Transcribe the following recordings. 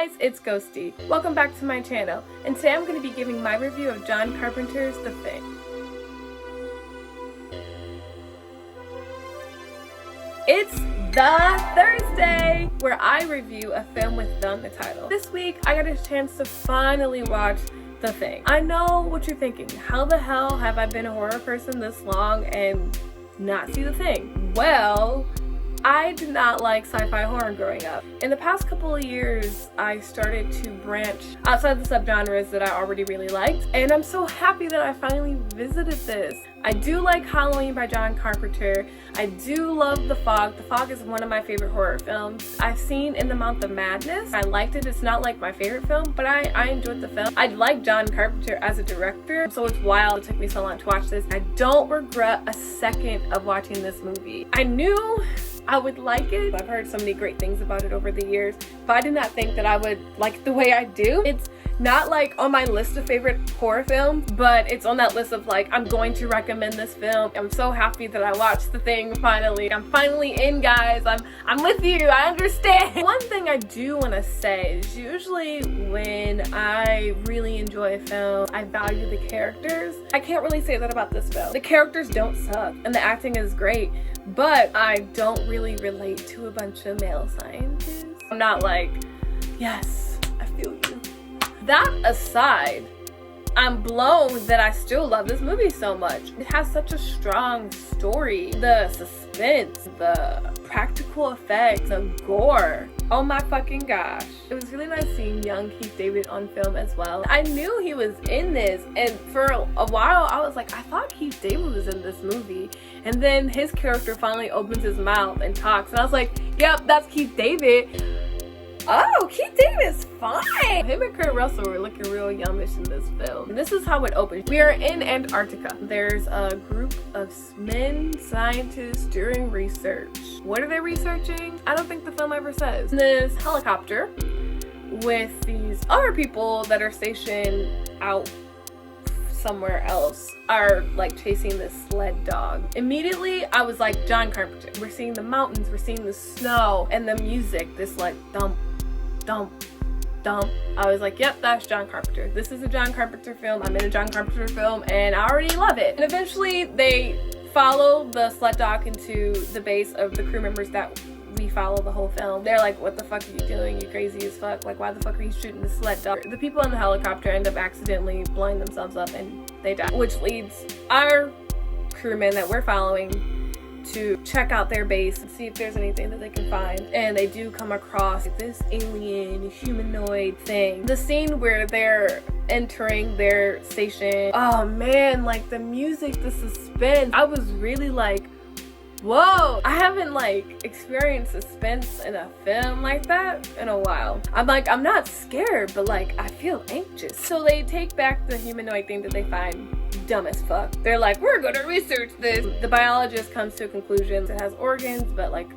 guys, it's Ghosdee. Welcome back to my channel, and today I'm going to be giving my review of John Carpenter's The Thing. It's the Thursday where I review a film with the title. This week, I got a chance to finally watch The Thing. I know what you're thinking. How the hell have I been a horror person this long and not see The Thing? Well, I did not like sci-fi horror growing up. In the past couple of years, I started to branch outside the subgenres that I already really liked, and I'm so happy that I finally visited this. I do like Halloween by John Carpenter. I do love The Fog. The Fog is one of my favorite horror films. I've seen In the Mouth of Madness. I liked it. It's not like my favorite film, but I enjoyed the film. I like John Carpenter as a director, so it's wild it took me so long to watch this. I don't regret a second of watching this movie. I knew I would like it. I've heard so many great things about it over the years, but I did not think that I would like it the way I do. It's not like on my list of favorite horror films, but it's on that list of like, I'm going to recommend this film. I'm so happy that I watched The Thing finally. I'm finally in, guys. I'm with you. I understand. One thing I do want to say is usually when I really enjoy a film, I value the characters. I can't really say that about this film. The characters don't suck and the acting is great, but I don't really relate to a bunch of male scientists. I'm not like, yes, I feel you. That aside, I'm blown that I still love this movie so much. It has such a strong story. The suspense, the practical effects, the gore. Oh my fucking gosh. It was really nice seeing young Keith David on film as well. I knew he was in this, and for a while I was like, I thought Keith David was in this movie. And then his character finally opens his mouth and talks, and I was like, yep, that's Keith David. Oh, Keith David's fine. Him and Kurt Russell were looking real yummish in this film. And this is how it opens. We are in Antarctica. There's a group of men, scientists doing research. What are they researching? I don't think the film ever says. This helicopter with these other people that are stationed out somewhere else are like chasing this sled dog. Immediately I was like, John Carpenter. We're seeing the mountains, we're seeing the snow, and the music, this like thump, thump, thump. I was like, yep, that's John Carpenter. This is a John Carpenter film. I'm in a John Carpenter film and I already love it. And eventually they follow the sled dog into the base of the crew members that we follow the whole film. They're like, what the fuck are you doing? You crazy as fuck. Like, why the fuck are you shooting the sled dog? The people in the helicopter end up accidentally blowing themselves up and they die. Which leads our crewmen that we're following to check out their base and see if there's anything that they can find. And they do come across this alien humanoid thing. The scene where they're entering their station, oh man, like the music, the suspense, I was really like, whoa, I haven't like experienced suspense in a film like that in a while. I'm like, I'm not scared, but like I feel anxious. So they take back the humanoid thing that they find dumb as fuck. They're like, we're gonna research this. The biologist comes to a conclusion it has organs, but like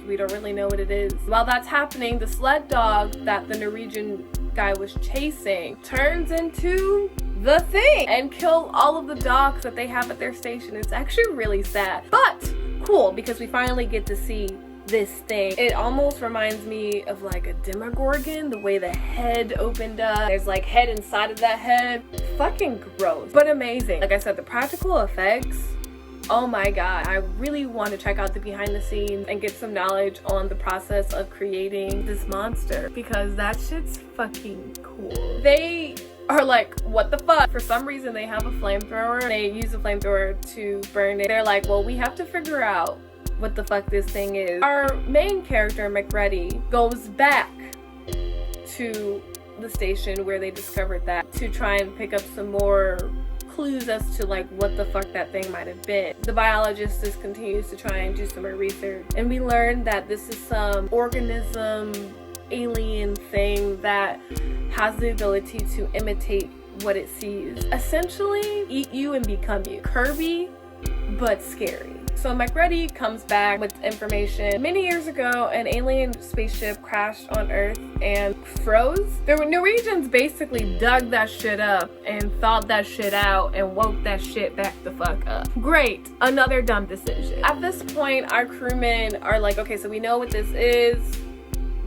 we don't really know what it is. While that's happening, the sled dog that the Norwegian guy was chasing turns into the Thing and kill all of the dogs that they have at their station. It's actually really sad, but cool because we finally get to see this thing. It almost reminds me of like a Demogorgon, the way the head opened up. There's like head inside of that head. Fucking gross, but amazing. Like I said, the practical effects, oh my god. I really want to check out the behind the scenes and get some knowledge on the process of creating this monster because that shit's fucking cool. They are like, what the fuck? For some reason they have a flamethrower. They use a flamethrower to burn it. They're like, well, we have to figure out what the fuck this thing is. Our main character, McReady, goes back to the station where they discovered that to try and pick up some more clues as to like what the fuck that thing might have been. The biologist just continues to try and do some more research, and we learn that this is some organism alien thing that has the ability to imitate what it sees. Essentially, eat you and become you. Kirby, but scary. So McReady comes back with information. Many years ago, an alien spaceship crashed on Earth and froze. The Norwegians basically dug that shit up and thawed that shit out and woke that shit back the fuck up. Great, another dumb decision. At this point, our crewmen are like, okay, so we know what this is.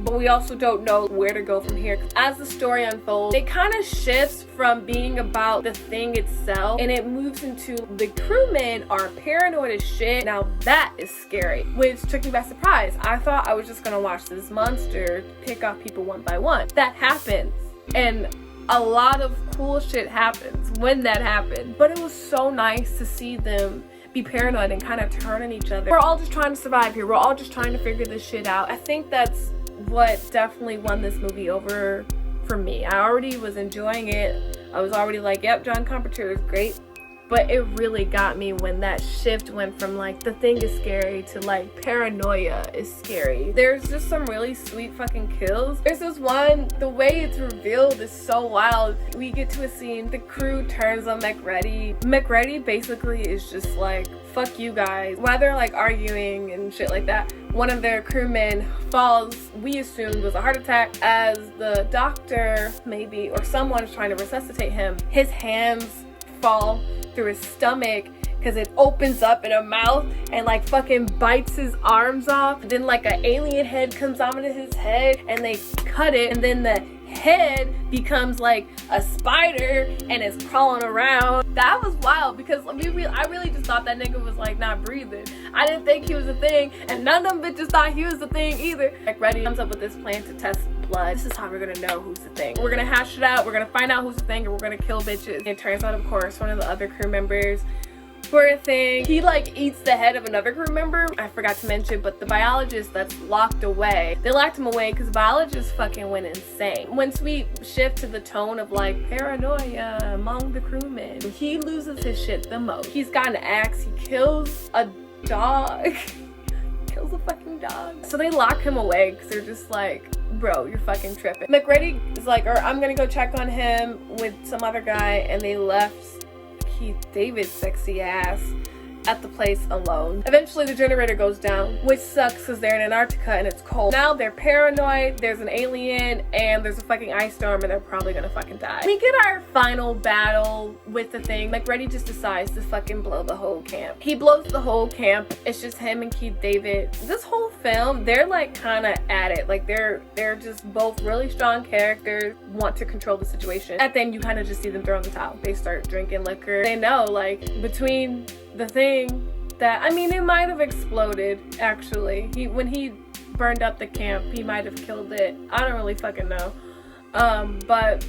but we also don't know where to go from here. As the story unfolds, it kind of shifts from being about the thing itself, and it moves into the crewmen are paranoid as shit. Now that is scary, which took me by surprise. I thought I was just gonna watch this monster pick off people one by one. That happens, and a lot of cool shit happens when that happens. But it was so nice to see them be paranoid and kind of turn on each other. We're all just trying to survive here. We're all just trying to figure this shit out. I think that's what definitely won this movie over for me. I already was enjoying it. I was already like, yep, John Carpenter is great. But it really got me when that shift went from like the thing is scary to like paranoia is scary. There's just some really sweet fucking kills. There's this one, the way it's revealed is so wild. We get to a scene, the crew turns on McReady. McReady basically is just like, fuck you guys. While they're like arguing and shit like that, one of their crewmen falls, we assumed was a heart attack. As the doctor maybe, or someone is trying to resuscitate him, his hands fall through his stomach because it opens up in a mouth and like fucking bites his arms off. Then like an alien head comes out of his head and they cut it, and then the head becomes like a spider and is crawling around. That was wild because I really just thought that nigga was like not breathing. I didn't think he was a thing, and none of them bitches thought he was a thing either. Like Reddy comes up with this plan to test blood. This is how we're gonna know who's the thing. We're gonna hash it out, we're gonna find out who's the thing, and we're gonna kill bitches. And it turns out, of course, one of the other crew members for a thing, he like eats the head of another crew member. I forgot to mention, but the biologist that's locked away, they locked him away because the biologist fucking went insane. Once we shift to the tone of like paranoia among the crewmen, he loses his shit the most. He's got an axe, he kills a dog. Kills a fucking dog. So they lock him away because they're just like, bro, you're fucking tripping. McReady is like, or I'm gonna go check on him with some other guy, and they left Keith David's sexy ass at the place alone. Eventually the generator goes down, which sucks because they're in Antarctica and it's cold. Now they're paranoid, there's an alien, and there's a fucking ice storm, and they're probably gonna fucking die. We get our final battle with the thing. McReady just decides to fucking blow the whole camp. He blows the whole camp. It's just him and Keith David. This whole film, they're like kind of at it. Like they're just both really strong characters, want to control the situation. At the end, you kind of just see them throw in the towel. They start drinking liquor. They know, like, between the thing that, I mean, it might have exploded actually. When he burned up the camp, he might have killed it. I don't really fucking know. But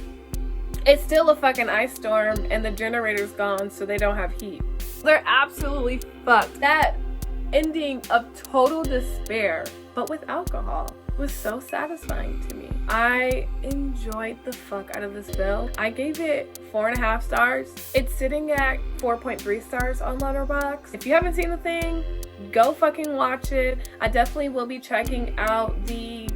it's still a fucking ice storm, and the generator's gone, so they don't have heat. They're absolutely fucked. That ending of total despair, but with alcohol, was so satisfying to me. I enjoyed the fuck out of this film. I gave it 4.5 stars. It's sitting at 4.3 stars on Letterboxd. If you haven't seen The Thing, go fucking watch it. I definitely will be checking out the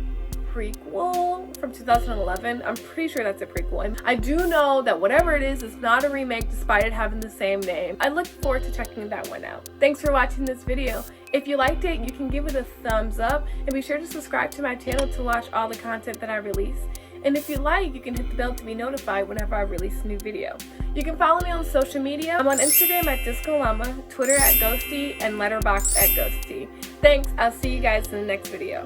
prequel from 2011. I'm pretty sure that's a prequel. And I do know that whatever it is, it's not a remake despite it having the same name. I look forward to checking that one out. Thanks for watching this video. If you liked it, you can give it a thumbs up, and be sure to subscribe to my channel to watch all the content that I release. And if you like, you can hit the bell to be notified whenever I release a new video. You can follow me on social media. I'm on Instagram at Discolama, Twitter at Ghosdee, and Letterboxd at Ghosdee. Thanks, I'll see you guys in the next video.